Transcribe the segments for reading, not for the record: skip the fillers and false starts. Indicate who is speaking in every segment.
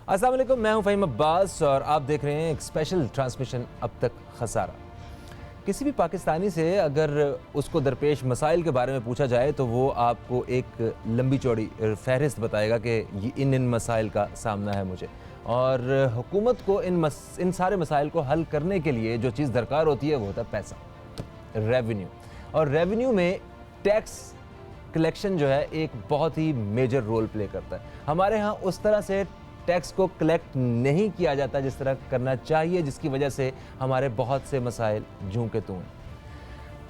Speaker 1: अस्सलाम वालेकुम, मैं हूं फ़हीम अब्बास और आप देख रहे हैं एक स्पेशल ट्रांसमिशन अब तक खसारा। किसी भी पाकिस्तानी से अगर उसको दरपेश मसाइल के बारे में पूछा जाए तो वो आपको एक लंबी चौड़ी फहरिस्त बताएगा कि इन मसाइल का सामना है मुझे, और हुकूमत को इन सारे मसाइल को हल करने के लिए जो चीज़ दरकार होती है वो होता है पैसा, रेवेन्यू। और रेवेन्यू में टैक्स कलेक्शन जो है एक बहुत ही मेजर रोल प्ले करता है। हमारे यहाँ उस तरह से टैक्स को कलेक्ट नहीं किया जाता जिस तरह करना चाहिए, जिसकी वजह से हमारे बहुत से मसाइल जूं के तूं हैं।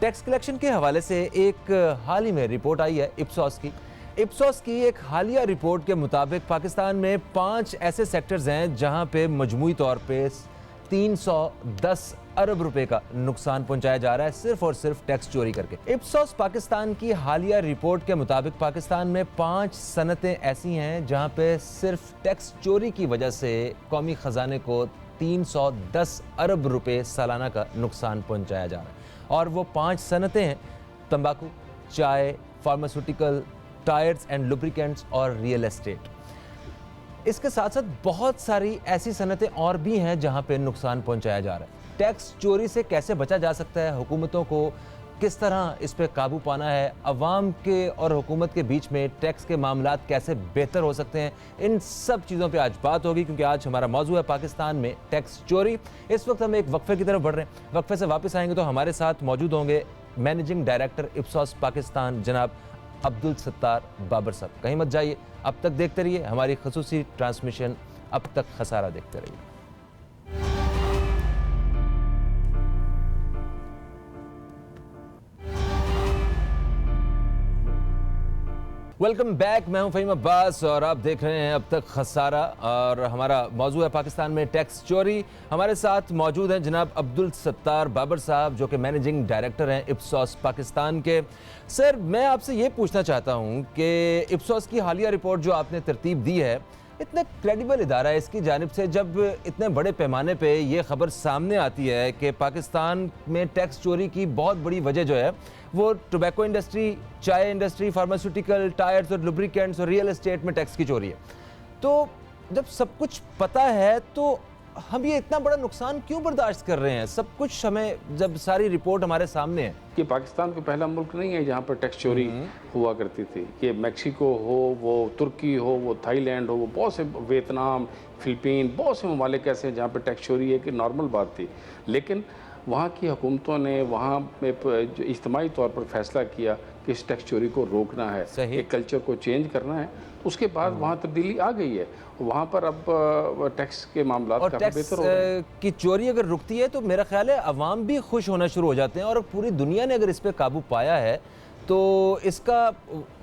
Speaker 1: टैक्स कलेक्शन के हवाले से एक हाल ही में रिपोर्ट आई है इप्सॉस की एक हालिया रिपोर्ट के मुताबिक पाकिस्तान में 5 ऐसे सेक्टर्स हैं जहां पे मजमूई तौर पे 310 अरब रुपए का नुकसान पहुंचाया जा रहा है सिर्फ और सिर्फ टैक्स चोरी करके। इप्सॉस पाकिस्तान की हालिया रिपोर्ट के मुताबिक पाकिस्तान में 5 सनतें ऐसी हैं जहां पे सिर्फ टैक्स चोरी की वजह से कौमी खजाने को 310 अरब रुपए सालाना का नुकसान पहुंचाया जा रहा है। और वो 5 सनतें हैं तंबाकू, चाय, फार्मास्यूटिकल, टायर्स एंड लुब्रिकेंट्स और रियल एस्टेट। इसके साथ साथ बहुत सारी ऐसी सनतें और भी हैं जहां पे नुकसान पहुंचाया जा रहा है। टैक्स चोरी से कैसे बचा जा सकता है, हुकूमतों को किस तरह इस पे काबू पाना है, अवाम के और हुकूमत के बीच में टैक्स के मामलात कैसे बेहतर हो सकते हैं, इन सब चीज़ों पे आज बात होगी, क्योंकि आज हमारा मौजू है पाकिस्तान में टैक्स चोरी। इस वक्त हम एक वक्फे की तरफ बढ़ रहे हैं। वक्फे से वापस आएंगे तो हमारे साथ मौजूद होंगे मैनेजिंग डायरेक्टर इप्सॉस पाकिस्तान जनाब अब्दुल सत्तार बाबर साहब। कहीं मत जाइए, अब तक देखते रहिए हमारी खसूसी ट्रांसमिशन अब तक खसारा देखते रहिए। वेलकम बैक, मैं हूं फ़हीम अब्बास और आप देख रहे हैं अब तक खसारा, और हमारा मौजू है पाकिस्तान में टैक्स चोरी। हमारे साथ मौजूद हैं जनाब अब्दुल सत्तार बाबर साहब जो कि मैनेजिंग डायरेक्टर हैं इप्सॉस पाकिस्तान के। सर, मैं आपसे ये पूछना चाहता हूं कि इप्सॉस की हालिया रिपोर्ट जो आपने तरतीब दी है, इतना क्रेडिबल इदारा है इसकी जानिब से, जब इतने बड़े पैमाने पे ये ख़बर सामने आती है कि पाकिस्तान में टैक्स चोरी की बहुत बड़ी वजह जो है वो टोबैको इंडस्ट्री, चाय इंडस्ट्री, फार्मास्यूटिकल, टायर्स और लुब्रिकेंट्स और रियल एस्टेट में टैक्स की चोरी है। तो जब सब कुछ पता है तो हम ये इतना बड़ा नुकसान क्यों बर्दाश्त कर रहे हैं? सब कुछ हमें, जब सारी रिपोर्ट हमारे सामने है
Speaker 2: कि पाकिस्तान को पहला मुल्क नहीं है जहाँ पर टैक्स चोरी हुआ करती थी। कि मैक्सिको हो, वो तुर्की हो, वो थाईलैंड हो, वो बहुत से, वियतनाम, फिलिपीन, बहुत से ममालिक ऐसे हैं जहाँ पर टैक्स चोरी एक नॉर्मल बात थी। लेकिन वहाँ की हुकूमतों ने वहाँ में जो इज्तिमाई तौर पर फैसला किया कि इस टैक्स चोरी को रोकना है, एक कल्चर को चेंज करना है। उसके बाद वहाँ तब्दीली आ गई है, वहाँ पर अब टैक्स के मामला
Speaker 1: और
Speaker 2: काफ़ी बेहतर हो रहे हैं।
Speaker 1: की चोरी अगर रुकती है तो मेरा ख्याल है अवाम भी खुश होना शुरू हो जाते हैं, और पूरी दुनिया ने अगर इस पे काबू पाया है तो इसका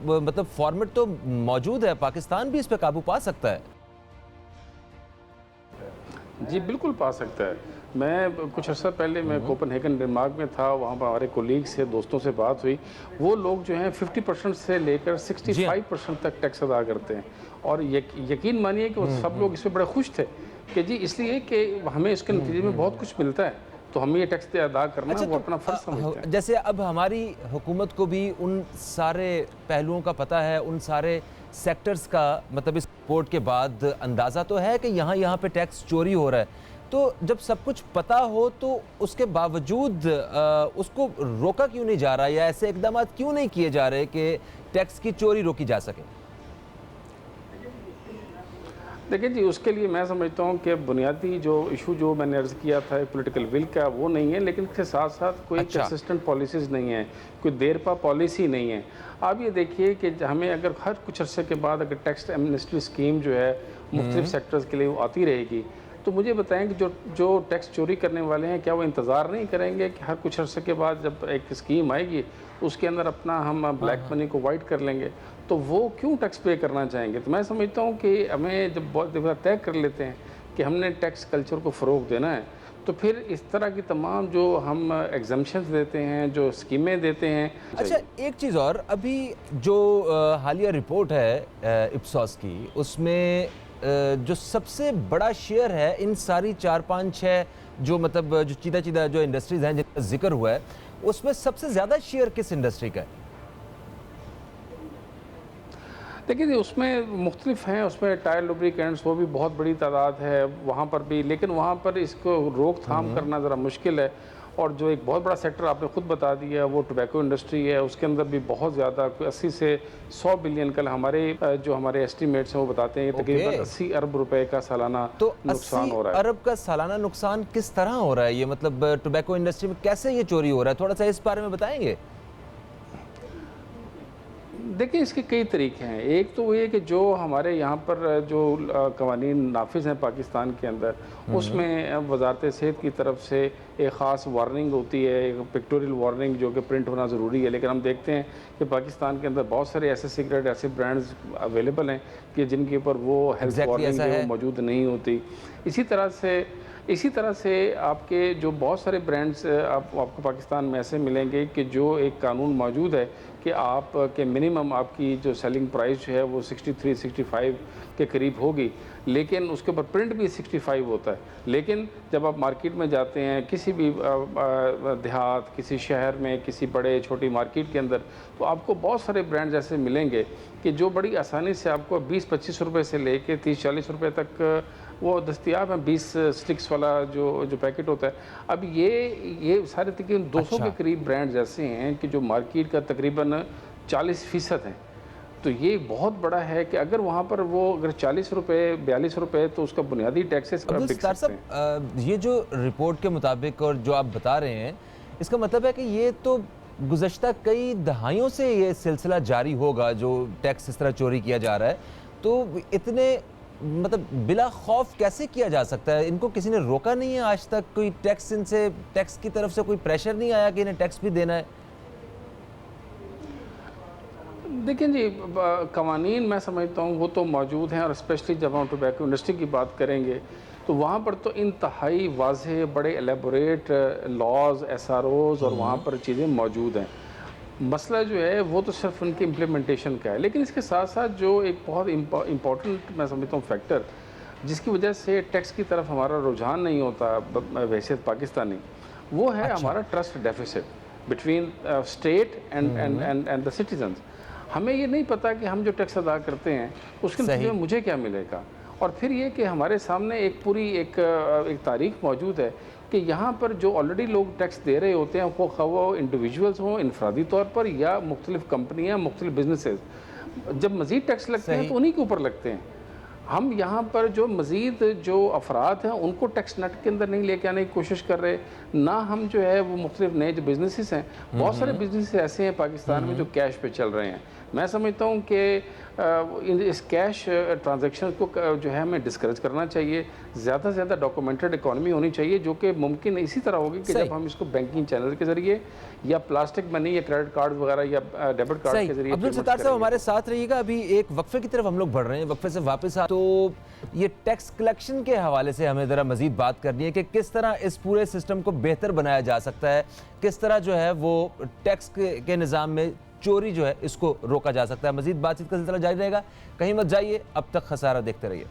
Speaker 1: मतलब फॉर्मेट तो मौजूद है, पाकिस्तान भी इस पे काबू पा सकता है।
Speaker 2: जी बिल्कुल पा सकता है। मैं कुछ अर्सा पहले मैं कोपनहेगन डेनमार्क में था, वहाँ पर हमारे कोलीग से, दोस्तों से बात हुई। वो लोग जो हैं 50% से लेकर 65% तक टैक्स अदा करते हैं, और यकीन मानिए कि वो सब लोग इसमें बड़े खुश थे कि जी इसलिए कि हमें इसके नतीजे में बहुत कुछ मिलता है, तो हमें ये टैक्स अदा करना है, वो अपना फ़र्ज़ समझते हैं।
Speaker 1: जैसे अब हमारी हुकूमत को भी उन सारे पहलुओं का पता है, उन सारे सेक्टर्स का, मतलब इस रिपोर्ट के बाद अंदाज़ा तो है कि यहाँ पे टैक्स चोरी हो रहा है। तो जब सब कुछ पता हो तो उसके बावजूद उसको रोका क्यों नहीं जा रहा, या ऐसे इकदाम क्यों नहीं किए जा रहे कि टैक्स की चोरी रोकी जा सके?
Speaker 2: देखिए जी, उसके लिए मैं समझता हूँ कि बुनियादी जो इशू जो मैंने अर्ज़ किया था पॉलिटिकल विल का, वो नहीं है, लेकिन इसके साथ साथ कोई कंसिस्टेंट पॉलिसीज़ नहीं है, कोई देरपा पॉलिसी नहीं है। आप ये देखिए कि हमें अगर हर कुछ अरसे के बाद अगर टैक्स एमनेस्टी स्कीम जो है मुख्तलिफ सेक्टर्स के लिए वो आती रहेगी, तो मुझे बताएं कि जो टैक्स चोरी करने वाले हैं, क्या वो इंतज़ार नहीं करेंगे कि हर कुछ अरसे के बाद जब एक स्कीम आएगी उसके अंदर अपना हम ब्लैक मनी को वाइट कर लेंगे, तो वो क्यों टैक्स पे करना चाहेंगे? तो मैं समझता हूँ कि हमें जब बहुत दफ़ा तय कर लेते हैं कि हमने टैक्स कल्चर को फ़रोग़ देना है, तो फिर इस तरह की तमाम जो हम एग्जम्पशंस देते हैं, जो स्कीमें देते हैं।
Speaker 1: अच्छा, एक चीज़ और, अभी जो हालिया रिपोर्ट है इप्सॉस की, उसमें जो सबसे बड़ा शेयर है इन सारी 4-5-6 जो मतलब जो चीदा जो इंडस्ट्रीज़ हैं जिनका जिक्र हुआ है, उसमें सबसे ज़्यादा शेयर किस इंडस्ट्री का है?
Speaker 2: देखिए जी, उसमें मुख्तलिफ हैं, उसमें टायर लुब्रिकेंट्स वो भी बहुत बड़ी तादाद है वहाँ पर भी, लेकिन वहाँ पर इसको रोकथाम करना ज़रा मुश्किल है। और जो एक बहुत बड़ा सेक्टर आपने खुद बता दिया वो टोबैको इंडस्ट्री है, उसके अंदर भी बहुत ज़्यादा 80 से 100 बिलियन कल हमारे जो हमारे एस्टीमेट्स हैं वो बताते हैं तकरीबन 80 अरब रुपए का सालाना
Speaker 1: तो
Speaker 2: नुकसान
Speaker 1: 80
Speaker 2: हो रहा है।
Speaker 1: अरब का सालाना नुकसान किस तरह हो रहा है? ये मतलब टोबैको इंडस्ट्री में कैसे ये चोरी हो रहा है? थोड़ा सा इस बारे में बताएंगे?
Speaker 2: देखिए इसके कई तरीके हैं। एक तो ये कि जो हमारे यहाँ पर जो कवानीन नाफिज हैं पाकिस्तान के अंदर, उसमें वजारत सेहत की तरफ से एक ख़ास वार्निंग होती है, एक पिक्टोरियल वार्निंग जो कि प्रिंट होना ज़रूरी है। लेकिन हम देखते हैं कि पाकिस्तान के अंदर बहुत सारे ऐसे सिगरेट, ऐसे ब्रांड्स अवेलेबल हैं कि जिनके ऊपर वो हेल्थ वार्निंग है वो मौजूद नहीं होती। इसी तरह से आपके जो बहुत सारे ब्रांड्स आपको पाकिस्तान में ऐसे मिलेंगे कि जो एक कानून मौजूद है कि आप के मिनिमम आपकी जो सेलिंग प्राइस जो है वो 63-65 के करीब होगी, लेकिन उसके ऊपर प्रिंट भी 65 होता है। लेकिन जब आप मार्केट में जाते हैं किसी भी देहात, किसी शहर में, किसी बड़े छोटी मार्केट के अंदर, तो आपको बहुत सारे ब्रांड्स ऐसे मिलेंगे कि जो बड़ी आसानी से आपको 20-25 रुपये से लेके 30-40 रुपये तक वो दस्तियाब हैं। 20 स्टिक्स वाला जो पैकेट होता है। अब ये सारे तकरीबन 200 के करीब ब्रांड्स ऐसे हैं कि जो मार्केट का तकरीबन 40% है। तो ये बहुत बड़ा है कि अगर वहाँ पर वो अगर 40 रुपये 42 रुपये तो उसका बुनियादी टैक्सेस पर बिक सकते हैं।
Speaker 1: ये जो रिपोर्ट के मुताबिक और जो आप बता रहे हैं, इसका मतलब है कि ये तो गुज़श्ता कई दहाइयों से ये सिलसिला जारी होगा जो टैक्स इस तरह चोरी किया जा रहा है। तो इतने मतलब बिला खौफ कैसे किया जा सकता है? इनको किसी ने रोका नहीं है आज तक? कोई टैक्स की तरफ से कोई प्रेशर नहीं आया कि इन्हें टैक्स भी देना है?
Speaker 2: देखिए जी, कवानीन मैं समझता हूँ वो तो मौजूद हैं, और स्पेशली जब हम टोबैको इंडस्ट्री की बात करेंगे तो वहाँ पर तो इंतहाई वाज़ेह बड़े एलेबोरेट लॉज, SROs और वहाँ पर चीज़ें मौजूद हैं। मसला जो है वो तो सिर्फ उनकी इम्प्लीमेंटेशन का है। लेकिन इसके साथ साथ जो एक बहुत इम्पॉर्टेंट मैं समझता हूँ फैक्टर जिसकी वजह से टैक्स की तरफ हमारा रुझान नहीं होता वैसे पाकिस्तानी, वो है हमारा trust deficit between state and the citizens. हमें ये नहीं पता कि हम जो टैक्स अदा करते हैं उसके नतीजे में मुझे क्या मिलेगा। और फिर ये कि हमारे सामने एक पूरी एक तारीख मौजूद है कि यहाँ पर जो ऑलरेडी लोग टैक्स दे रहे होते हैं वो इंडिविजुअल्स हों इनफरादी तौर पर या मुख्तलिफ कंपनियाँ, मुख्तलिफ बिजनेसेस, जब मज़ीद टैक्स लगते हैं तो उन्हीं के ऊपर लगते हैं। हम यहाँ पर जो मज़ीद जो अफराद हैं उनको टैक्स नेट के अंदर नहीं लेके आने की कोशिश कर रहे, ना हम जो है वो मुख्तलिफ नए जो बिजनेसेस हैं, बहुत सारे बिजनेस ऐसे हैं पाकिस्तान में जो कैश पे चल रहे हैं। मैं समझता हूँ कि इस कैश ट्रांजैक्शन को जो है हमें डिस्करेज करना चाहिए। ज़्यादा से ज़्यादा डॉक्यूमेंटेड इकॉनमी होनी चाहिए जो कि मुमकिन इसी तरह होगी कि जब हम इसको बैंकिंग चैनल के ज़रिए या प्लास्टिक मनी या क्रेडिट कार्ड वगैरह या डेबिट कार्ड के जरिए।
Speaker 1: अब्दुल सत्तार साहब हमारे साथ रहिएगा, अभी एक वक्फे की तरफ हम लोग बढ़ रहे हैं, वक्फे से वापस आ तो ये टैक्स कलेक्शन के हवाले से हमें ज़रा मज़ीद बात करनी है कि किस तरह इस पूरे सिस्टम को बेहतर बनाया जा सकता है, किस तरह जो है वो टैक्स के निज़ाम में चोरी जो है इसको रोका जा सकता है। मज़ीद बातचीत का सिलसिला जारी रहेगा, कहीं मत जाइए, अब तक खसारा देखते रहिए।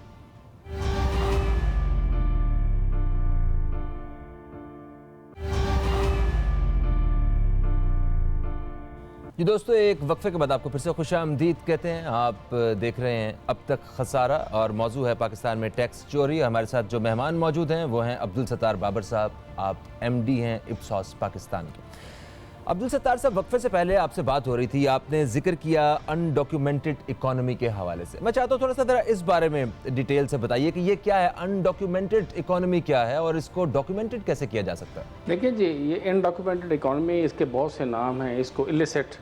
Speaker 1: जी दोस्तों, एक वक्फे के बाद आपको फिर से खुशामदीद कहते हैं। आप देख रहे हैं अब तक खसारा और मौजू है पाकिस्तान में टैक्स चोरी। हमारे साथ जो मेहमान मौजूद हैं वो हैं अब्दुल सत्तार बाबर साहब, आप MD हैं इप्सॉस पाकिस्तान के। अब्दुल सत्तार साहब, वक्फे से पहले आपसे बात हो रही थी, आपने जिक्र किया अनडॉक्यूमेंटेड इकोनॉमी के हवाले से। मैं चाहता हूँ थोड़ा सा ज़रा इस बारे में डिटेल से बताइए कि ये क्या है, अनडॉक्यूमेंटेड इकोनॉमी क्या है और इसको डॉक्यूमेंटेड कैसे किया जा सकता है?
Speaker 2: देखिए जी, ये अनडॉक्यूमेंटेड इकोनॉमी, इसके बहुत से नाम हैं। इसको इलिसिट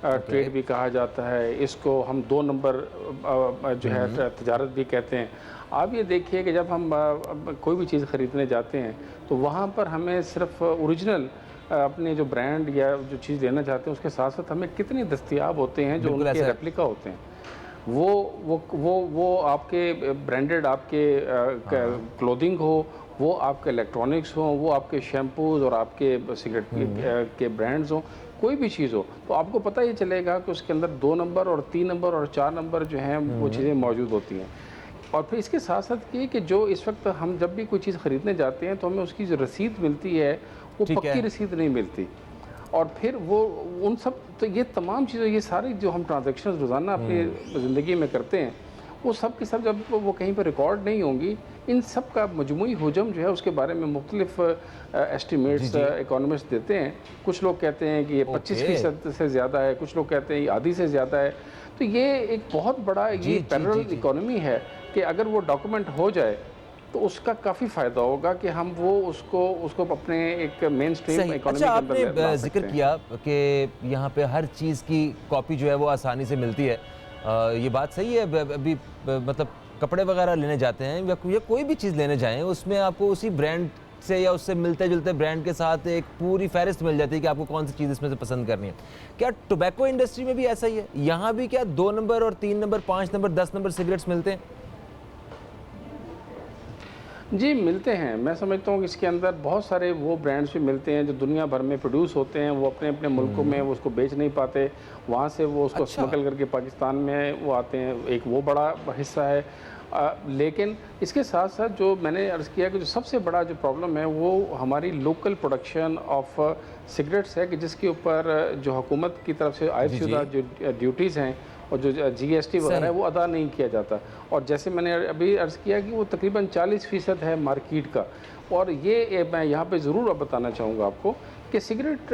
Speaker 2: ट्रेड भी कहा जाता है, इसको हम 2 नंबर जो है तजारत भी कहते हैं। आप ये देखिए कि जब हम कोई भी चीज़ ख़रीदने जाते हैं तो वहाँ पर हमें सिर्फ ओरिजिनल अपने जो ब्रांड या जो चीज़ लेना चाहते हैं उसके साथ साथ हमें कितने दस्तियाब होते हैं जो उनके रेप्लिका होते हैं। वो आपके ब्रांडेड आपके क्लोथिंग हो, वो आपके इलेक्ट्रॉनिक्स हो, वो आपके शैम्पूज़ और आपके सिगरेट के ब्रांड्स हों, कोई भी चीज़ हो, तो आपको पता ही चलेगा कि उसके अंदर 2 नंबर और 3 नंबर और 4 नंबर जो हैं वो चीज़ें मौजूद होती हैं। और फिर इसके साथ साथ ये कि जो इस वक्त हम जब भी कोई चीज़ ख़रीदने जाते हैं तो हमें उसकी जो रसीद मिलती है वो पक्की रसीद नहीं मिलती। और फिर वो उन सब, तो ये तमाम चीज़ें, ये सारी जो हम ट्रांजैक्शंस रोज़ाना अपनी ज़िंदगी में करते हैं, वो सब की सब जब वो कहीं पर रिकॉर्ड नहीं होंगी, इन सब का मजमूई हुजम जो है उसके बारे में मुख्तलिफ एस्टिमेट्स इकोनॉमिस्ट देते हैं। कुछ लोग कहते हैं कि ये 25% से ज़्यादा है, कुछ लोग कहते हैं ये आधी से ज़्यादा है। तो ये एक बहुत बड़ा ये पैरेलल इकोनॉमी है कि अगर वो डॉक्यूमेंट हो जाए तो उसका काफ़ी फ़ायदा होगा कि हम वो उसको अपने एक मेन स्ट्रीम इकोनॉमी के अंदर ला सकते हैं।
Speaker 1: जिक्र किया कि यहाँ पे हर चीज़ की कॉपी जो है वो आसानी से मिलती है, ये बात सही है। अभी मतलब कपड़े वगैरह लेने जाते हैं या कोई भी चीज़ लेने जाएं, उसमें आपको उसी ब्रांड से या उससे मिलते जुलते ब्रांड के साथ एक पूरी फहरिस्त मिल जाती है कि आपको कौन सी चीज़ इसमें से पसंद करनी है। क्या टोबैको इंडस्ट्री में भी ऐसा ही है? यहाँ भी क्या 2 नंबर और 3 नंबर, 5 नंबर, 10 नंबर सिगरेट्स मिलते हैं?
Speaker 2: जी, मिलते हैं। मैं समझता हूँ कि इसके अंदर बहुत सारे वो ब्रांड्स भी मिलते हैं जो दुनिया भर में प्रोड्यूस होते हैं, वो अपने अपने मुल्कों में वो उसको बेच नहीं पाते, वहाँ से वो उसको स्मगल करके पाकिस्तान में वो आते हैं, एक वो बड़ा हिस्सा है। लेकिन इसके साथ साथ जो मैंने अर्ज़ किया कि जो सबसे बड़ा जो प्रॉब्लम है वो हमारी लोकल प्रोडक्शन ऑफ सिगरेट्स है, कि जिसके ऊपर जो हुकूमत की तरफ से आयदशुदा जो ड्यूटीज़ हैं और जो जीएसटी वगैरह है वो अदा नहीं किया जाता। और जैसे मैंने अभी अर्ज़ किया कि वो तकरीबन 40% है मार्केट का। और ये मैं यहाँ पे ज़रूर अब बताना चाहूँगा आपको कि सिगरेट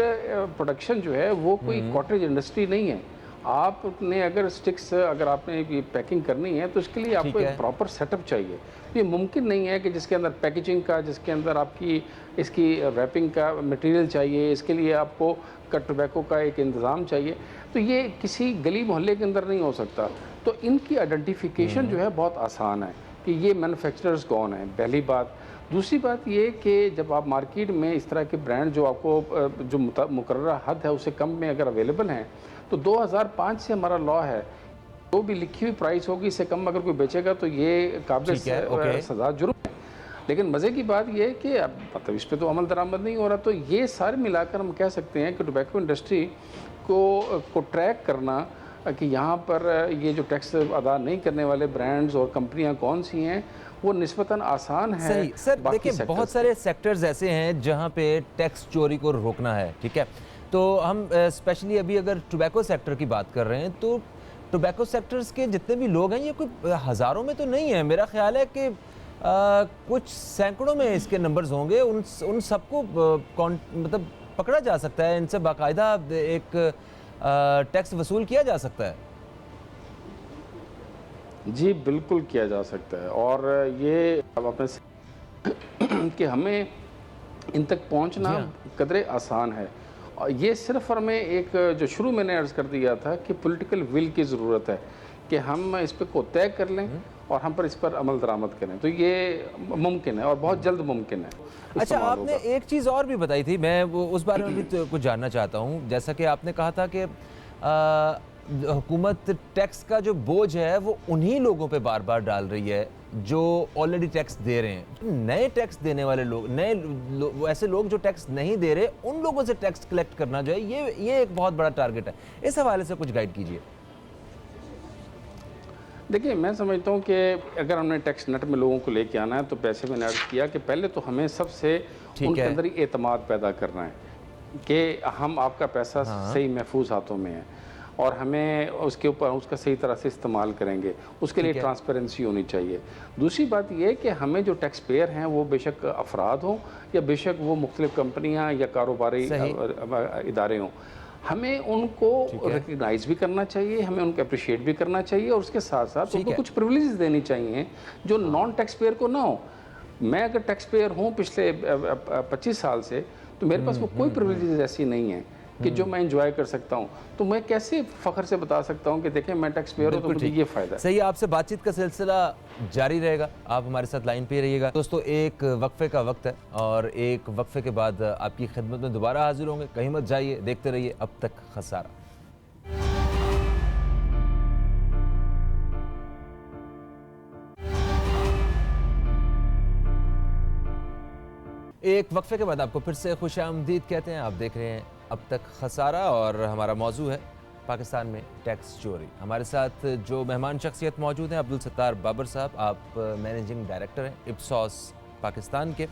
Speaker 2: प्रोडक्शन जो है वो कोई कॉटेज इंडस्ट्री नहीं है। आपने अगर स्टिक्स अगर आपने पैकिंग करनी है तो इसके लिए आपको एक प्रॉपर सेटअप चाहिए। ये मुमकिन नहीं है कि जिसके अंदर पैकेजिंग का, जिसके अंदर आपकी इसकी रैपिंग का मटेरियल चाहिए, इसके लिए आपको कट टोबैको का एक इंतज़ाम चाहिए। तो ये किसी गली मोहल्ले के अंदर नहीं हो सकता। तो इनकी आइडेंटिफिकेशन जो है बहुत आसान है कि ये मैन्युफैक्चरर्स कौन है, पहली बात। दूसरी बात ये कि जब आप मार्केट में इस तरह के ब्रांड जो आपको जो मुकर्रर हद है उससे कम में अगर अवेलेबल हैं, तो 2005 से हमारा लॉ है, जो भी लिखी हुई प्राइस होगी इससे कम अगर कोई बेचेगा तो ये काबिल सज़ा जुर्म है। लेकिन मज़े की बात ये है कि अब मतलब इस पर तो अमल दरामद नहीं हो रहा। तो ये सारे मिलाकर हम कह सकते हैं कि टोबैको इंडस्ट्री को ट्रैक करना कि यहाँ पर ये जो टैक्स अदा नहीं करने वाले ब्रांड्स और कंपनियाँ कौन सी हैं वो निस्बतन आसान है।
Speaker 1: सही सर, देखिए बहुत सारे सेक्टर्स ऐसे हैं जहाँ पे टैक्स चोरी को रोकना है, ठीक है। तो हम स्पेशली अभी अगर टोबैको सेक्टर की बात कर रहे हैं तो टोबैको सेक्टर्स के जितने भी लोग हैं ये कोई हज़ारों में तो नहीं है। मेरा ख्याल है कि कुछ सैकड़ों में इसके नंबर्स होंगे। उन सबको मतलब पकड़ा जा सकता है, इनसे बाकायदा एक टैक्स वसूल किया जा सकता है।
Speaker 2: जी बिल्कुल किया जा सकता है। और ये अब अपने कि हमें इन तक पहुंचना कदरे आसान है। और ये सिर्फ हमें एक जो शुरू मैंने अर्ज़ कर दिया था कि पॉलिटिकल विल की ज़रूरत है कि हम इस पर को तय कर लें और हम पर इस पर अमल दरामद करें। तो ये मुमकिन है और बहुत जल्द मुमकिन है।
Speaker 1: अच्छा, आपने एक चीज़ और भी बताई थी, मैं वो उस बारे में भी तो कुछ जानना चाहता हूँ। जैसा कि आपने कहा था कि हुकूमत टैक्स का जो बोझ है वो उन्हीं लोगों पे बार बार डाल रही है जो ऑलरेडी टैक्स दे रहे हैं। नए टैक्स देने वाले लोग, ऐसे लोग जो टैक्स नहीं दे रहे, उन लोगों से टैक्स कलेक्ट करना जो है ये एक बहुत बड़ा टारगेट है। इस हवाले से कुछ गाइड कीजिए।
Speaker 2: देखिए, मैं समझता हूँ कि अगर हमने टैक्स नेट में लोगों को लेके आना है तो पैसे मैंने अर्ज किया कि पहले तो हमें सबसे उनके अंदर ही एतमाद पैदा करना है कि हम आपका पैसा सही महफूज हाथों में है और हमें उसके ऊपर उसका सही तरह से इस्तेमाल करेंगे। उसके लिए ट्रांसपेरेंसी होनी चाहिए। दूसरी बात यह कि हमें जो टैक्स पेयर हैं वो बेशक अफराद हों या बेशक वो मुख्तलिफ कंपनियाँ या कारोबारी इदारे हों, हमें उनको रिकग्नाइज भी करना चाहिए, हमें उनको अप्रिशिएट भी करना चाहिए और उसके साथ साथ उनको कुछ प्रिविलेजेस देनी चाहिए जो नॉन टैक्स पेयर को ना हो। मैं अगर टैक्स पेयर हूँ पिछले 25 साल से, तो मेरे पास वो कोई प्रिविलेजेस ऐसी नहीं है कि जो मैं एंजॉय कर सकता हूँ। तो मैं कैसे फ़ख्र से बता सकता हूँ कि देखें मैं टैक्स पेयर हूँ तो मुझे ये फ़ायदा है।
Speaker 1: सही, आपसे बातचीत का सिलसिला जारी रहेगा, आप हमारे साथ लाइन पे रहिएगा। दोस्तों, एक वक्फे का वक्त है और एक वक्फे के बाद आपकी खिदमत में दोबारा हाजिर होंगे। कहीं मत जाइए, देखते रहिए अब तक खसारा। एक वक्फे के बाद आपको फिर से खुशामदीद कहते हैं। आप देख रहे हैं अब तक खसारा और हमारा मौजू है पाकिस्तान में टैक्स चोरी। हमारे साथ जो मेहमान शख्सियत मौजूद हैं, अब्दुल सत्तार बाबर साहब, आप मैनेजिंग डायरेक्टर हैं इप्सॉस पाकिस्तान के।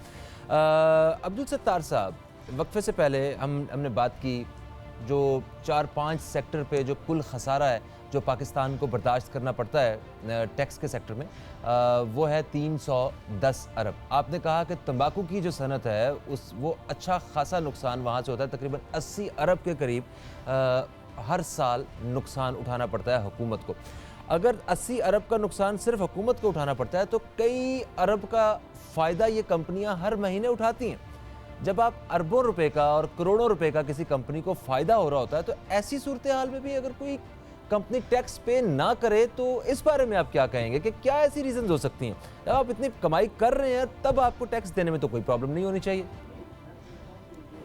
Speaker 1: अब्दुल सत्तार साहब, वक्फे से पहले हमने बात की जो 4-5 सेक्टर पे जो कुल खसारा है जो पाकिस्तान को बर्दाश्त करना पड़ता है टैक्स के सेक्टर में, वो है 310 अरब। आपने कहा कि तंबाकू की जो सनत है वो अच्छा खासा नुकसान वहाँ से होता है, तकरीबन 80 अरब के करीब हर साल नुकसान उठाना पड़ता है हुकूमत को। अगर 80 अरब का नुकसान सिर्फ हुकूमत को उठाना पड़ता है तो कई अरब का फ़ायदा ये कंपनियां हर महीने उठाती हैं। जब आप अरबों रुपए का और करोड़ों रुपए का किसी कंपनी को फ़ायदा हो रहा होता है तो ऐसी सूरत हाल में भी अगर कोई कंपनी टैक्स पे ना करे तो इस बारे में आप क्या कहेंगे कि क्या ऐसी रीज़न्स हो सकती हैं? जब आप इतनी कमाई कर रहे हैं तब आपको टैक्स देने में तो कोई प्रॉब्लम नहीं होनी चाहिए।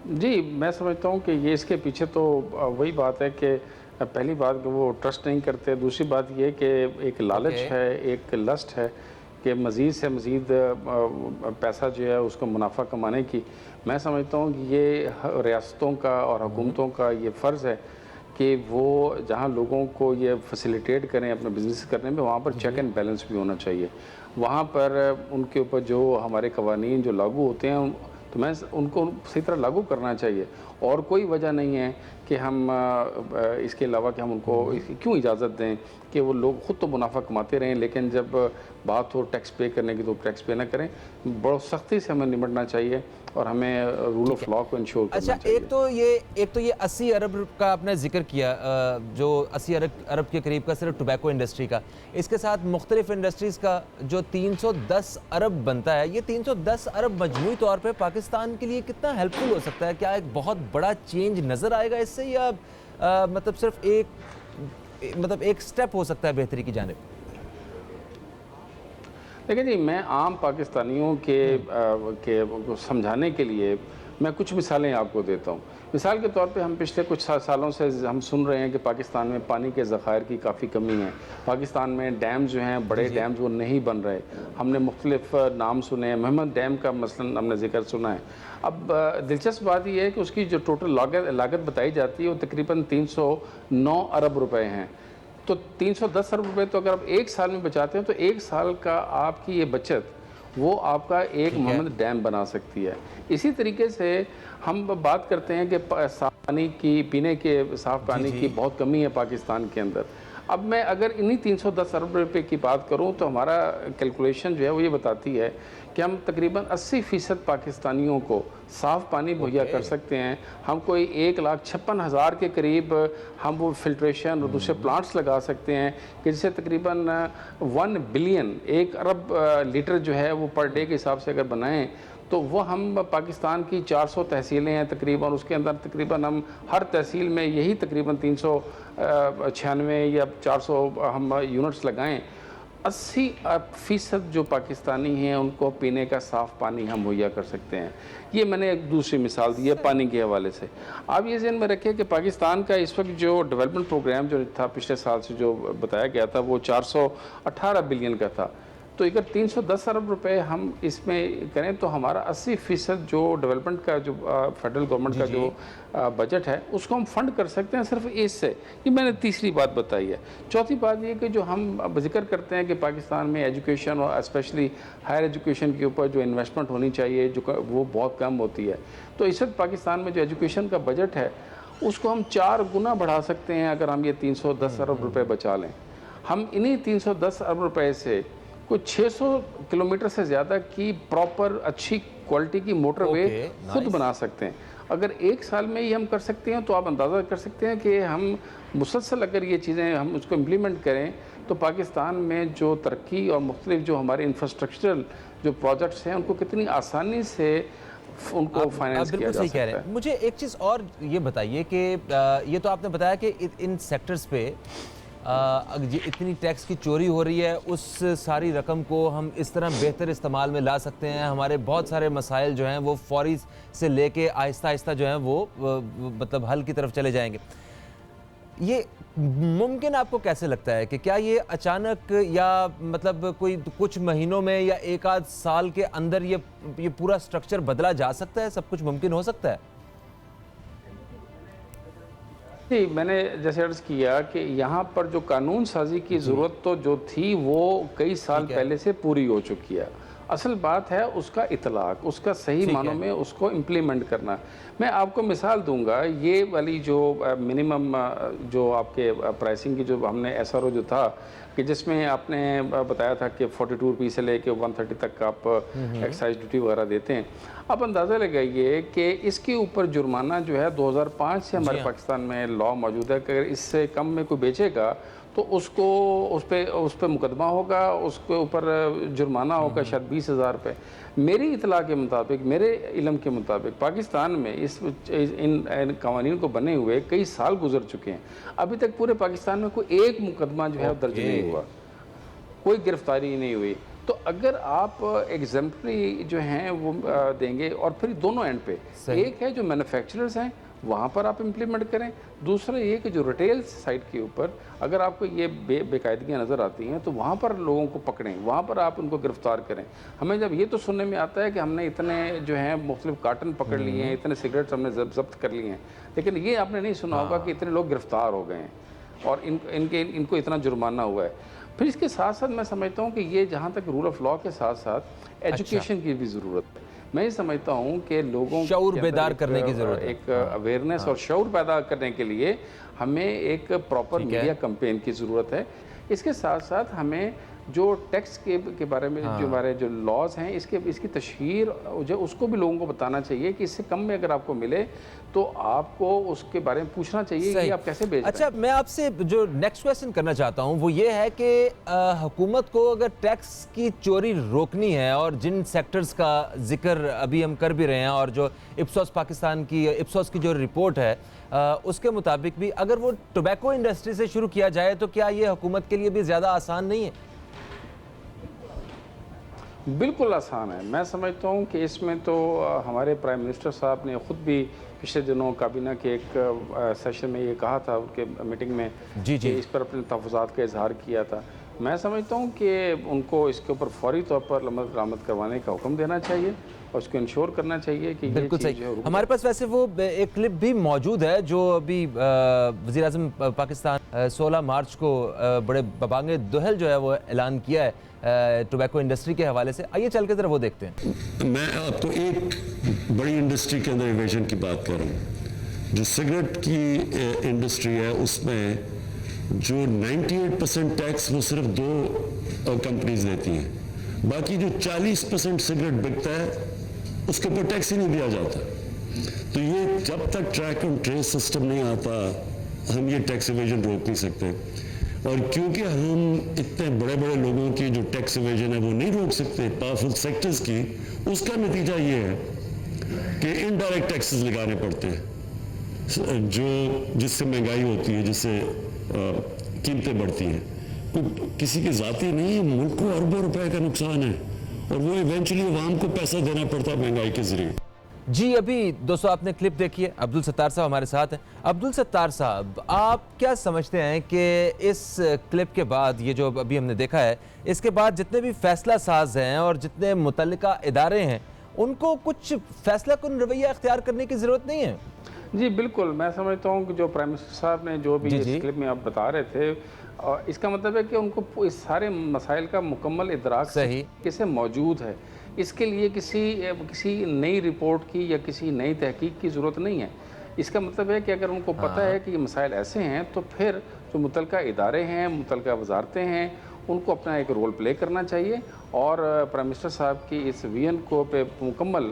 Speaker 2: जी, मैं समझता हूँ कि ये इसके पीछे तो वही बात है कि पहली बात कि वो ट्रस्ट नहीं करते, दूसरी बात ये कि एक लालच है, एक लस्ट है कि मज़ीद से मज़ीद पैसा जो है उसको मुनाफा कमाने की। मैं समझता हूँ कि ये रियासतों का और हुकूमतों का ये फ़र्ज़ है कि वो जहाँ लोगों को ये फैसिलिटेट करें अपना बिज़नेस करने में, वहाँ पर चेक एंड बैलेंस भी होना चाहिए। वहाँ पर उनके ऊपर जो हमारे कवानीन जो लागू होते हैं तो मैं उनको सही तरह लागू करना चाहिए, और कोई वजह नहीं है कि हम इसके अलावा कि हम उनको क्यों इजाज़त दें कि वो लोग ख़ुद तो मुनाफा कमाते रहें, लेकिन जब बात हो टैक्स पे करने की तो टैक्स पे ना करें। बहुत सख्ती से हमें निपटना चाहिए और हमें रूल ऑफ लॉ को इंश्योर करना चाहिए।
Speaker 1: अच्छा, एक तो ये 80 अरब का आपने जिक्र किया, जो 80 अरब के करीब का सिर्फ टोबैको इंडस्ट्री का, इसके साथ मुख्तलिफ इंडस्ट्रीज़ का जो 310 अरब बनता है, ये 310 अरब मजमूई तौर पे पाकिस्तान के लिए कितना हेल्पफुल हो सकता है? क्या एक बहुत बड़ा चेंज नज़र आएगा इससे, या मतलब सिर्फ एक स्टेप हो सकता है बेहतरी की जानिब?
Speaker 2: देखिए जी, मैं आम पाकिस्तानियों के समझाने के लिए मैं कुछ मिसालें आपको देता हूँ। मिसाल के तौर पे हम पिछले कुछ सालों से हम सुन रहे हैं कि पाकिस्तान में पानी के ज़खायर की काफ़ी कमी है। पाकिस्तान में डैम जो हैं, बड़े डैम्स वो नहीं बन रहे। हमने मुख्तलिफ नाम सुने हैं, मोहम्मद डैम का मसलन हमने ज़िक्र सुना है। अब दिलचस्प बात यह है कि उसकी जो टोटल लागत बताई जाती है वो तकरीबन 309 अरब रुपए हैं। तो 310 अरब रुपए तो अगर आप एक साल में बचाते हैं तो एक साल का आपकी ये बचत वो आपका एक मोहम्मद डैम बना सकती है। इसी तरीके से हम बात करते हैं कि पानी की, पीने के साफ़ पानी की बहुत कमी है पाकिस्तान के अंदर। अब मैं अगर इन्हीं 310 अरब रुपए की बात करूं तो हमारा कैलकुलेशन जो है वो ये बताती है कि हम तकरीबन 80% पाकिस्तानियों को साफ़ पानी मुहैया कर सकते हैं। हम कोई 1,56,000 के करीब हम वो फिल्ट्रेशन और दूसरे प्लांट्स लगा सकते हैं कि जिससे तकरीबन 1 बिलियन 1 अरब लीटर जो है वो पर डे के हिसाब से अगर बनाएं तो वो हम पाकिस्तान की 400 तहसीलें हैं तकरीबन, उसके अंदर तकरीबन हम हर तहसील में यही तकरीबन 396 या 400 हम यूनिट्स लगाएं, 80% जो पाकिस्तानी हैं उनको पीने का साफ़ पानी हम मुहैया कर सकते हैं। ये मैंने एक दूसरी मिसाल दी है पानी के हवाले से। आप ये ज़हन में रखें कि पाकिस्तान का इस वक्त जो डेवलपमेंट प्रोग्राम जो था पिछले साल से जो बताया गया था वो 418 बिलियन का था। तो अगर 310 अरब रुपए हम इसमें करें तो हमारा 80% जो डेवलपमेंट का जो फेडरल गवर्नमेंट का जो बजट है उसको हम फंड कर सकते हैं सिर्फ इससे। ये मैंने तीसरी बात बताई है। चौथी बात ये कि जो हम जिक्र करते हैं कि पाकिस्तान में एजुकेशन और स्पेशली हायर एजुकेशन के ऊपर जो इन्वेस्टमेंट होनी चाहिए जो वो बहुत कम होती है। तो इस वक्त पाकिस्तान में जो एजुकेशन का बजट है उसको हम 4 गुना बढ़ा सकते हैं अगर हम ये 310 अरब रुपये बचा लें। हम इन्हीं 310 अरब रुपये से कुछ 600 किलोमीटर से ज़्यादा की प्रॉपर अच्छी क्वालिटी की मोटरवे खुद बना सकते हैं। अगर एक साल में ही हम कर सकते हैं तो आप अंदाज़ा कर सकते हैं कि हम मुसलसल अगर ये चीज़ें हम उसको इम्प्लीमेंट करें तो पाकिस्तान में जो तरक्की और मुख्तलिफ जो हमारे इंफ्रास्ट्रक्चरल जो प्रोजेक्ट्स हैं उनको कितनी आसानी से उनको फाइनेंस किया जा सकता है।
Speaker 1: मुझे एक चीज़ और ये बताइए कि ये तो आपने बताया कि इन सेक्टर्स पे इतनी टैक्स की चोरी हो रही है, उस सारी रकम को हम इस तरह बेहतर इस्तेमाल में ला सकते हैं। हमारे बहुत सारे मसाइल जो हैं वो फौरी से लेके आहिस्ता आहिस्ता जो हैं वो मतलब हल की तरफ चले जाएंगे। ये मुमकिन आपको कैसे लगता है कि क्या ये अचानक या मतलब कोई कुछ महीनों में या एक आध साल के अंदर ये पूरा स्ट्रक्चर बदला जा सकता है? सब कुछ मुमकिन हो सकता है?
Speaker 2: जी, मैंने जैसे अर्ज़ किया कि यहाँ पर जो कानून साजी की ज़रूरत तो जो थी वो कई साल पहले से पूरी हो चुकी है। असल बात है उसका इतलाक, उसका सही
Speaker 1: ठीक
Speaker 2: मानों
Speaker 1: है।
Speaker 2: में उसको इम्प्लीमेंट करना। मैं आपको मिसाल दूंगा, ये वाली जो मिनिमम जो आपके प्राइसिंग की जो हमने एसआरओ जो था कि जिसमें आपने बताया था कि 42 रुपये से लेके 130 तक आप एक्साइज ड्यूटी वगैरह देते हैं। आप अंदाज़ा लगाइए कि इसके ऊपर जुर्माना जो है 2005 से हमारे
Speaker 1: हाँ।
Speaker 2: पाकिस्तान में लॉ मौजूद है कि अगर इससे कम में कोई बेचेगा तो उसको उस पे मुकदमा होगा, उसके ऊपर जुर्माना होगा शायद 20,000 रुपये। मेरी इतला के मुताबिक, मेरे इल्म के मुताबिक पाकिस्तान में इन कवानीन को बने हुए कई साल गुजर चुके हैं, अभी तक पूरे पाकिस्तान में कोई एक मुकदमा जो है दर्ज नहीं हुआ, कोई गिरफ्तारी नहीं हुई। तो अगर आप एग्जाम्पली जो हैं वो देंगे, और फिर दोनों एंड पे, एक है जो मैन्युफैक्चरर्स हैं वहाँ पर आप इम्प्लीमेंट करें, दूसरा ये कि जो रिटेल साइड के ऊपर अगर आपको ये बेकायदगियाँ नज़र आती हैं तो वहाँ पर लोगों को पकड़ें, वहाँ पर आप उनको गिरफ्तार करें। हमें जब ये तो सुनने में आता है कि हमने इतने जो हैं मुख्तलिफ कार्टन पकड़ लिए हैं, इतने सिगरेट्स हमने जब्त कर लिए हैं, लेकिन ये आपने नहीं सुना होगा कि इतने लोग गिरफ्तार हो गए हैं और इनको इतना जुर्माना हुआ है। फिर इसके साथ साथ मैं समझता हूँ कि ये जहाँ तक रूल ऑफ लॉ के साथ साथ एजुकेशन की भी ज़रूरत है। मैं ये समझता हूँ कि लोगों
Speaker 1: शऊर बेदार करने की ज़रूरत है।
Speaker 2: एक अवेयरनेस और शऊर पैदा करने के लिए हमें एक प्रॉपर मीडिया कैंपेन की ज़रूरत है। इसके साथ साथ हमें जो टैक्स के बारे में जो हमारे जो लॉज हैं इसकी तशहीर जो उसको भी लोगों को बताना चाहिए कि इससे कम में अगर आपको मिले तो आपको उसके बारे में पूछना चाहिए कि आप कैसे बेच रहे हैं।
Speaker 1: अच्छा, मैं आपसे जो नेक्स्ट क्वेश्चन करना चाहता हूं वो ये है कि हुकूमत को अगर टैक्स की चोरी रोकनी है, और जिन सेक्टर्स का जिक्र अभी हम कर भी रहे हैं, और जो इप्सोस की जो रिपोर्ट है उसके मुताबिक भी अगर वो टोबैको इंडस्ट्री से शुरू किया जाए तो क्या ये हुकूमत के लिए भी ज़्यादा आसान नहीं है?
Speaker 2: बिल्कुल आसान है। मैं समझता हूँ कि इसमें तो हमारे प्राइम मिनिस्टर साहब ने ख़ुद भी पिछले दिनों काबीना के एक सेशन में ये कहा था, उनके मीटिंग में कि इस पर अपने तहफ़्फ़ुज़ात का इजहार किया था। मैं समझता हूँ कि उनको इसके ऊपर फौरी तौर पर अमल करवाने का हुक्म देना चाहिए और उसको इंश्योर करना चाहिए कि
Speaker 1: बिल्कुल सही। हमारे पास वैसे वो एक क्लिप भी मौजूद है जो अभी वज़ीर आज़म पाकिस्तान 16 मार्च को बड़े बबांगे दुहल जो है वो ऐलान किया है टोबैको इंडस्ट्री के हवाले से। आइए चल के ज़रा वो देखते हैं।
Speaker 3: मैं आपको एक बड़ी इंडस्ट्री के अंदर इन्वेजन की बात कर रहा हूँ। जो सिगरेट की इंडस्ट्री है उसमें जो 98% टैक्स वो सिर्फ 2 कंपनीज देती हैं, बाकी जो 40% सिगरेट बिकता है उसके ऊपर टैक्स ही नहीं दिया जाता। तो ये जब तक ट्रैक एंड ट्रेस सिस्टम नहीं आता हम ये टैक्स इवेजन रोक नहीं सकते। और क्योंकि हम इतने बड़े बड़े लोगों की जो टैक्स इवेजन है वो नहीं रोक सकते, पावरफुल सेक्टर्स की, उसका नतीजा ये है कि इनडायरेक्ट टैक्सेस लगाने पड़ते हैं जिससे महंगाई होती है, जिससे कीमतें बढ़ती हैं। किसी की जाती नहीं, मुल्क को अरबों रुपए का नुकसान है और वो इवेंचुअली अवाम को पैसा देना पड़ता है महंगाई के जरिए।
Speaker 1: जी, अभी दोस्तों आपने क्लिप देखी है, अब्दुल सत्तार साहब हमारे साथ हैं। अब्दुल सत्तार साहब, आप क्या समझते हैं कि इस क्लिप के बाद, ये जो अभी हमने देखा है, इसके बाद जितने भी फैसला साज हैं और जितने मुतल्लिका इदारे हैं उनको कुछ फैसला कुन रवैया अख्तियार करने की ज़रूरत नहीं है?
Speaker 2: जी बिल्कुल, मैं समझता हूँ कि जो प्राइम मिनिस्टर साहब ने जो भी इस क्लिप में आप बता रहे थे, इसका मतलब है कि उनको इस सारे मसाइल का मुकम्मल इदराक
Speaker 1: सही
Speaker 2: कैसे मौजूद है। इसके लिए किसी नई रिपोर्ट की या किसी नई तहकीक की ज़रूरत नहीं है। इसका मतलब है कि अगर उनको पता है कि ये मसाइल ऐसे हैं तो फिर जो मुतल्लिका इदारे हैं, मुतल्लिका वजारतें हैं, उनको अपना एक रोल प्ले करना चाहिए और प्राइम मिनिस्टर साहब की इस विजन को पे मुकम्मल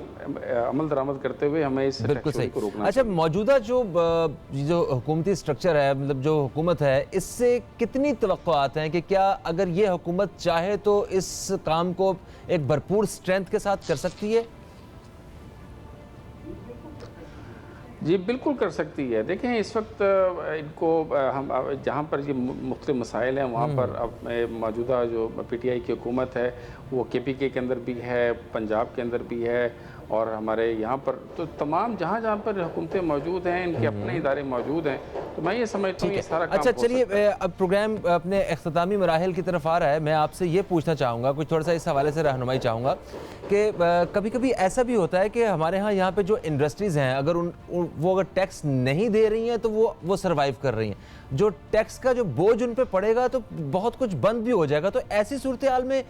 Speaker 2: अमल दरामद करते हुए हमें इस टैक्स चोरी को रोकना
Speaker 1: अच्छा, मौजूदा जो हुकूमती स्ट्रक्चर है, मतलब जो हुकूमत है, इससे कितनी तवक्कुआत हैं कि क्या अगर ये हुकूमत चाहे तो इस काम को एक भरपूर स्ट्रेंथ के साथ कर सकती है?
Speaker 2: जी बिल्कुल कर सकती है। देखें, इस वक्त इनको हम जहाँ पर ये मुख्तलिफ मसाइल हैं वहाँ पर अब मौजूदा जो PTI की हुकूमत है वो KPK के अंदर भी है, पंजाब के अंदर भी है और हमारे यहाँ पर तो तमाम जहाँ पर हुकूमतें मौजूद हैं, इनके अपने इदारे मौजूद हैं। तो मैं ये समझता हूँ ये सारा काम
Speaker 1: अच्छा, चलिए अब प्रोग्राम अपने इख्तितामी मराहिल की तरफ आ रहा है। मैं आपसे ये पूछना चाहूँगा, कुछ थोड़ा सा इस हवाले से रहनुमाई चाहूँगा कि कभी कभी ऐसा भी होता है कि हमारे यहाँ पे जो इंडस्ट्रीज़ हैं, अगर वो अगर टैक्स नहीं दे रही हैं तो वो सर्वाइव कर रही हैं। जो टैक्स का जो बोझ उन पे पड़ेगा तो बहुत कुछ बंद भी हो जाएगा। तो ऐसी सूरत हाल में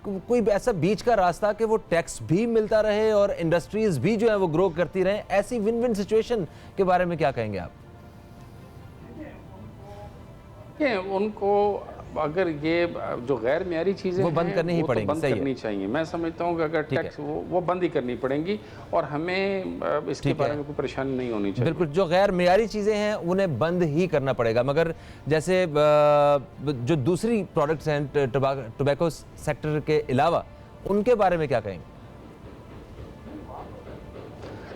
Speaker 1: कोई ऐसा बीच का रास्ता कि वो टैक्स भी मिलता रहे और इंडस्ट्रीज भी जो है वो ग्रो करती रहें, ऐसी विन विन सिचुएशन के बारे में क्या कहेंगे आप?
Speaker 2: उनको अगर ये जो गैर मियारी चीज़ें
Speaker 1: वो बंद करनी ही पड़ेंगी,
Speaker 2: बंद
Speaker 1: सही
Speaker 2: करनी चाहिए। मैं समझता हूँ कि अगर टैक्स वो बंद ही करनी पड़ेंगी और हमें इसके बारे में कोई परेशानी नहीं होनी चाहिए।
Speaker 1: बिल्कुल, जो गैर मियारी चीज़ें हैं उन्हें बंद ही करना पड़ेगा। मगर जैसे जो दूसरी प्रोडक्ट्स हैं टोबैको सेक्टर के अलावा, उनके बारे में क्या कहेंगे?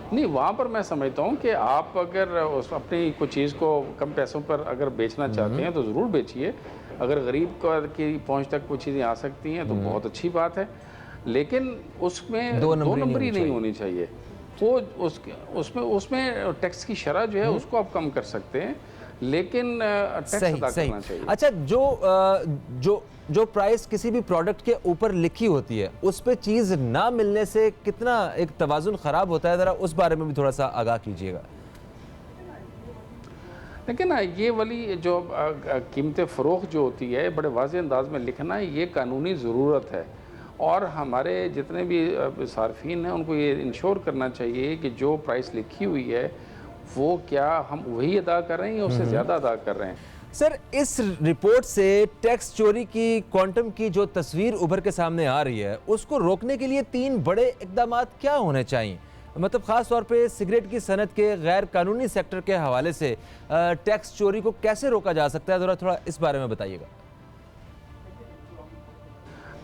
Speaker 2: नहीं, वहाँ पर मैं समझता हूँ कि आप अगर उस अपनी कोई चीज़ को कम पैसों पर अगर बेचना चाहते हैं तो ज़रूर बेचिए। अगर गरीब की पहुँच तक वो चीज़ें आ सकती हैं तो बहुत अच्छी बात है, लेकिन उसमें दो नंबरी नहीं होनी चाहिए। वो उसमें टैक्स की शरह जो है उसको आप कम कर सकते हैं, लेकिन टैक्स अदा करना चाहिए।
Speaker 1: अच्छा, जो प्राइस किसी भी प्रोडक्ट के ऊपर लिखी होती है उस पे चीज़ ना मिलने से कितना एक तवाज़ुन ख़राब होता है, ज़रा उस बारे में भी थोड़ा सा आगाह कीजिएगा।
Speaker 2: लेकिन ये वाली जो कीमत फ़रोख्त जो होती है बड़े वाज़ेह अंदाज में लिखना, ये कानूनी ज़रूरत है और हमारे जितने भी सार्फिन हैं उनको ये इंश्योर करना चाहिए कि जो प्राइस लिखी हुई है वो क्या हम वही अदा कर रहे हैं या उससे ज़्यादा अदा कर रहे हैं।
Speaker 1: सर, इस रिपोर्ट से टैक्स चोरी की क्वांटम की जो तस्वीर उभर के सामने आ रही है उसको रोकने के लिए 3 बड़े इकदाम क्या होने चाहिए? मतलब ख़ास तौर पे सिगरेट की सनत के गैर कानूनी सेक्टर के हवाले से टैक्स चोरी को कैसे रोका जा सकता है, ज़रा थोड़ा इस बारे में बताइएगा।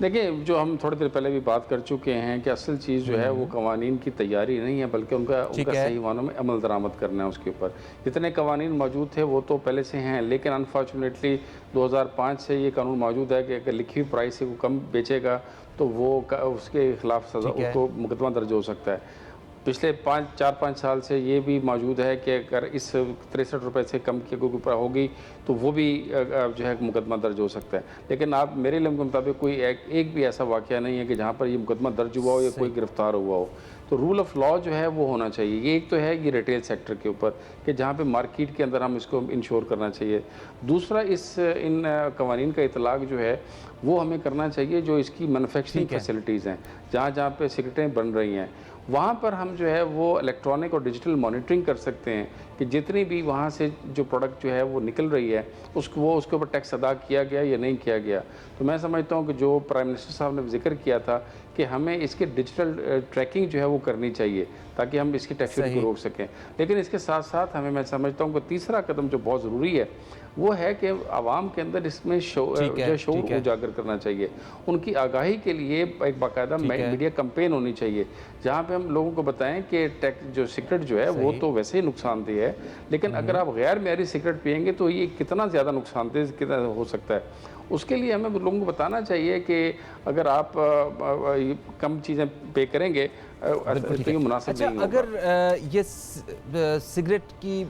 Speaker 2: देखिए, जो हम थोड़ी देर पहले भी बात कर चुके हैं कि असल चीज़ जो है वो कवानीन की तैयारी नहीं है, बल्कि उनका सही मानों में अमल दरामद करना है। उसके ऊपर जितने कवानीन मौजूद थे वो तो पहले से हैं, लेकिन अनफॉर्चुनेटली 2005 से ये कानून मौजूद है कि अगर लिखी हुई प्राइस से वो कम बेचेगा तो वो उसके खिलाफ सज़ा, उसको मुकदमा दर्ज हो सकता है। पिछले 4-5 साल से ये भी मौजूद है कि अगर इस 63 रुपये से कम की कोई होगी तो वो भी जो है मुकदमा दर्ज हो सकता है। लेकिन आप मेरे इल्म के मुताबिक कोई एक भी ऐसा वाक़या नहीं है कि जहाँ पर ये मुकदमा दर्ज हुआ हो या कोई गिरफ्तार हुआ हो। तो रूल ऑफ लॉ जो है वो होना चाहिए। ये एक तो है ये रिटेल सेक्टर के ऊपर कि जहाँ पे मार्केट के अंदर हम इसको इंश्योर करना चाहिए। दूसरा, इन कवानीन का इतलाक़ जो है वो हमें करना चाहिए जो इसकी मैन्युफैक्चरिंग फैसिलिटीज़ हैं, जहाँ पे सिगरेटें बन रही हैं वहाँ पर हम जो है वो इलेक्ट्रॉनिक और डिजिटल मॉनिटरिंग कर सकते हैं कि जितनी भी वहाँ से जो प्रोडक्ट जो है वो निकल रही है उसके ऊपर टैक्स अदा किया गया या नहीं किया गया। तो मैं समझता हूँ कि जो प्राइम मिनिस्टर साहब ने जिक्र किया था कि हमें इसके डिजिटल ट्रैकिंग जो है वो करनी चाहिए ताकि हम इसकी टैक्स चोरी को रोक सकें। लेकिन इसके साथ साथ हमें, मैं समझता हूँ कि तीसरा कदम जो बहुत ज़रूरी है वो है कि आवाम के अंदर इसमें शऊर उजागर करना चाहिए। उनकी आगाही के लिए एक बाकायदा मीडिया कैंपेन होनी चाहिए जहाँ पे हम लोगों को बताएं कि जो सिगरेट जो है वो तो वैसे ही नुकसानदेह है, लेकिन अगर आप गैर मियारी सिगरेट पिएंगे तो ये कितना ज़्यादा नुकसानदेह कितना हो सकता है। उसके लिए हमें लोगों को बताना चाहिए कि अगर आप कम चीज़ें पे करेंगे तो ये मुनासिब नहीं होगा।
Speaker 1: अगर ये सिगरेट की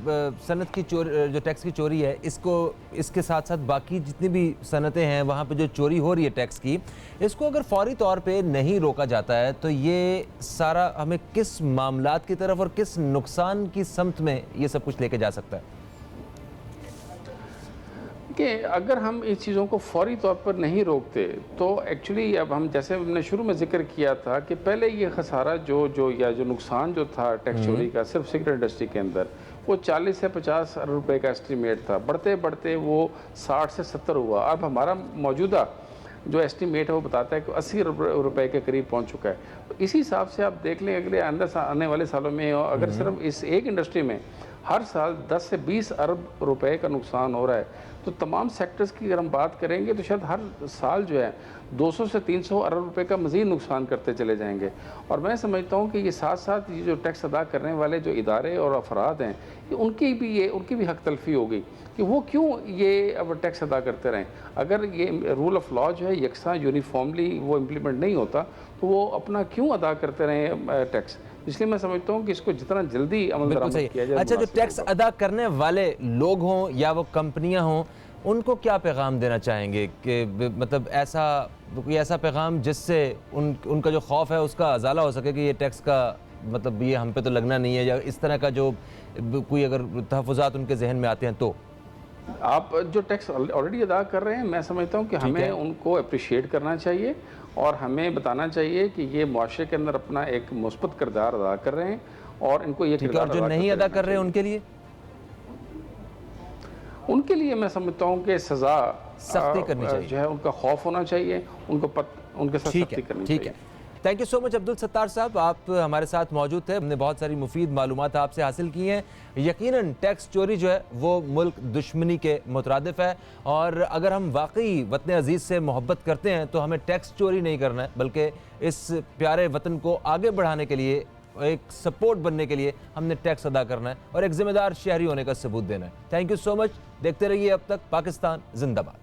Speaker 1: सनत की चोरी, जो टैक्स की चोरी है, इसके साथ साथ बाकी जितनी भी सनतें हैं वहाँ पे जो चोरी हो रही है टैक्स की, इसको अगर फौरी तौर पे नहीं रोका जाता है तो ये सारा हमें किस मामलात की तरफ और किस नुकसान की समत में ये सब कुछ लेके जा सकता है?
Speaker 2: कि अगर हम इस चीज़ों को फौरी तौर पर नहीं रोकते तो एक्चुअली अब हम, जैसे हमने शुरू में जिक्र किया था कि पहले ये खसारा जो नुकसान जो था टैक्स चोरी का सिर्फ सिगरेट इंडस्ट्री के अंदर वो 40 से 50 अरब रुपए का एस्टीमेट था, बढ़ते बढ़ते वो 60 से 70 हुआ। अब हमारा मौजूदा जो एस्टीमेट है वो बताता है कि 80 अरब रुपए के करीब पहुंच चुका है। तो इसी हिसाब से आप देख लें अगले आने वाले सालों में अगर सिर्फ इस एक इंडस्ट्री में हर साल 10 से 20 अरब रुपए का नुकसान हो रहा है तो तमाम सेक्टर्स की अगर हम बात करेंगे तो शायद हर साल जो है 200 से 300 अरब रुपए का मज़ीद नुकसान करते चले जाएंगे। और मैं समझता हूँ कि ये साथ साथ ये जो टैक्स अदा करने वाले जो इदारे और अफराद हैं उनकी भी हक तलफी होगी कि वो क्यों ये अब टैक्स अदा करते रहें। अगर ये रूल ऑफ लॉ जो है यकसा यूनिफॉर्मली वो इम्प्लीमेंट नहीं होता तो वो अपना क्यों अदा करते रहें टैक्स। इसलिए मैं समझता हूँ कि इसको जितना जल्दी अमल दरामद किया जाए।
Speaker 1: अच्छा, जो टैक्स अदा करने वाले लोग हों या वो कंपनियां हों, उनको क्या पैगाम देना चाहेंगे कि मतलब कोई ऐसा पैगाम जिससे उनका जो खौफ है उसका अजाला हो सके कि ये टैक्स का मतलब ये हम पे तो लगना नहीं है, या इस तरह का जो कोई अगर तहफ़्फ़ुज़ात उनके जहन में आते हैं तो?
Speaker 2: आप जो टैक्स ऑलरेडी अदा कर रहे हैं, मैं समझता हूँ कि हमें उनको अप्रिशिएट करना चाहिए और हमें बताना चाहिए कि ये मुआशरे के अंदर अपना एक मुस्बत किरदार अदा कर रहे हैं और इनको ये किरदार
Speaker 1: और जो नहीं अदा कर रहे हैं
Speaker 2: उनके लिए मैं समझता हूँ कि सज़ा
Speaker 1: सख्ती करनी चाहिए,
Speaker 2: जो है उनका खौफ होना चाहिए, उनके साथ सख्ती करनी चाहिए।
Speaker 1: ठीक है, thank you so much Abdul Sattar साहब, आप हमारे साथ मौजूद थे। हमने बहुत सारी मुफीद मालूमात आपसे हासिल की हैं। यकीनन टैक्स चोरी जो है वो मुल्क दुश्मनी के मुतरादिफ है और अगर हम वाकई वतन अजीज़ से मोहब्बत करते हैं तो हमें टैक्स चोरी नहीं करना है, बल्कि इस प्यारे वतन को आगे बढ़ाने के लिए, एक सपोर्ट बनने के लिए हमने टैक्स अदा करना है और एक जिम्मेदार शहरी होने का सबूत देना है। Thank you so much. देखते रहिए अब तक पाकिस्तान जिंदाबाद।